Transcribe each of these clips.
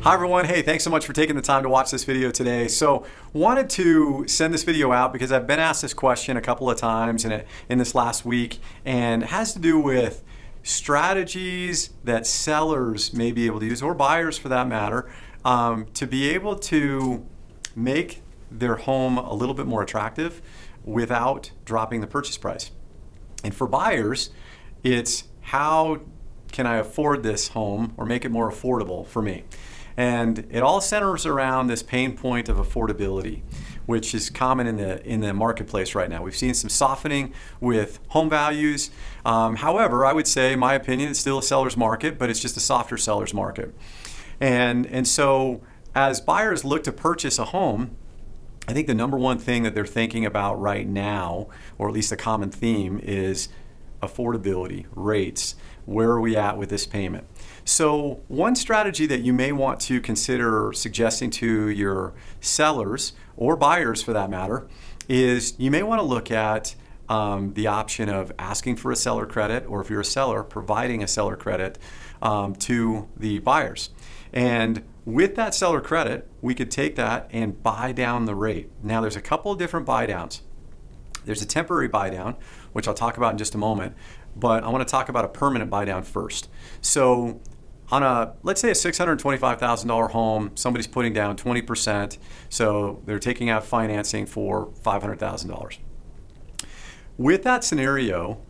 Hi everyone, hey, thanks so much for taking the time to watch this video today. So wanted to send this video out because I've been asked this question a couple of times in this last week, and it has to do with strategies that sellers may be able to use, or buyers for that matter, to be able to make their home a little bit more attractive without dropping the purchase price. And for buyers, it's how can I afford this home or make it more affordable for me? And it all centers around this pain point of affordability, which is common in the marketplace right now. We've seen some softening with home values. However, I would say, in my opinion, it's still a seller's market, but it's just a softer seller's market. And so as buyers look to purchase a home, I think the number one thing that they're thinking about right now, or at least a common theme, is affordability, rates. Where are we at with this payment? So one strategy that you may want to consider suggesting to your sellers, or buyers for that matter, is you may want to look at the option of asking for a seller credit, or if you're a seller, providing a seller credit to the buyers. And with that seller credit, we could take that and buy down the rate. Now there's a couple of different buy downs. There's a temporary buy down, which I'll talk about in just a moment, but I want to talk about a permanent buy down first. So on let's say a $625,000 home, somebody's putting down 20%, so they're taking out financing for $500,000. With that scenario,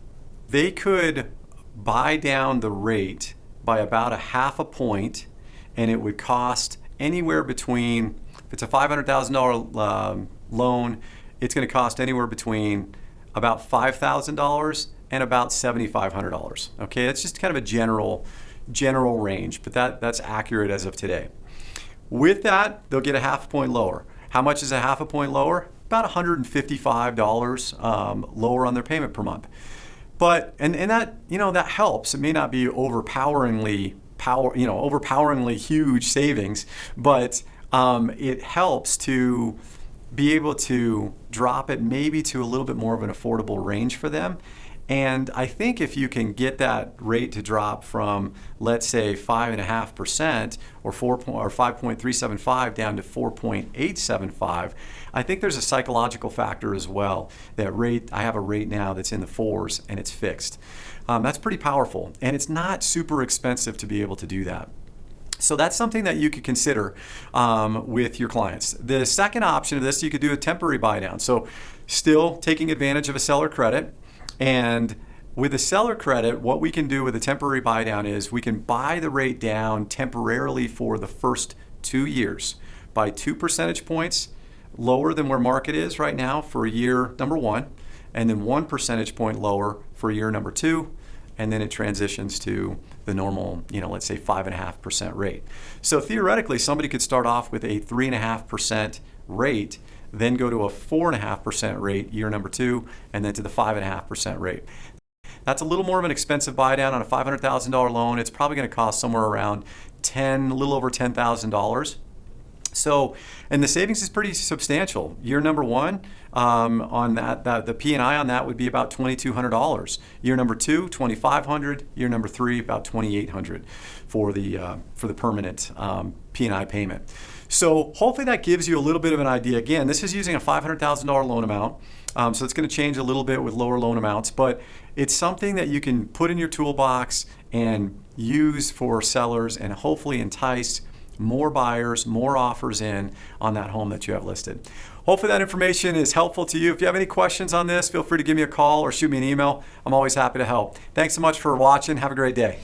they could buy down the rate by about a half a point, and it would cost anywhere between, if it's a $500,000 loan, it's going to cost anywhere between about $5,000 and about $7,500. Okay, that's just kind of a general range, but that's accurate as of today. With that, they'll get a half a point lower. How much is a half a point lower? About $155 lower on their payment per month. But and that that helps. It may not be overpoweringly huge savings, but it helps to be able to drop it maybe to a little bit more of an affordable range for them. And I think if you can get that rate to drop from, let's say, 5.5% or 5.375 down to 4.875, I think there's a psychological factor as well. That rate, I have a rate now that's in the 4s and it's fixed. That's pretty powerful, and it's not super expensive to be able to do that. So that's something that you could consider with your clients. The second option of this, you could do a temporary buy down. So still taking advantage of a seller credit. And with a seller credit, what we can do with a temporary buy down is we can buy the rate down temporarily for the first 2 years by 2 percentage points lower than where market is right now for year number 1, and then 1 percentage point lower for year number 2, and then it transitions to the normal, let's say 5.5% rate. So theoretically, somebody could start off with a 3.5% rate, then go to a 4.5% rate year number 2, and then to the 5.5% rate. That's a little more of an expensive buy down on a $500,000 loan. It's probably going to cost somewhere around a little over $10,000. So, and the savings is pretty substantial. Year number 1, on that the P&I on that would be about $2,200. Year number 2, $2,500. Year number 3, about $2,800 for the permanent P&I payment. So hopefully that gives you a little bit of an idea. Again, this is using a $500,000 loan amount, so it's going to change a little bit with lower loan amounts, but it's something that you can put in your toolbox and use for sellers and hopefully entice more buyers, more offers in on that home that you have listed. Hopefully that information is helpful to you. If you have any questions on this, feel free to give me a call or shoot me an email. I'm always happy to help. Thanks so much for watching. Have a great day.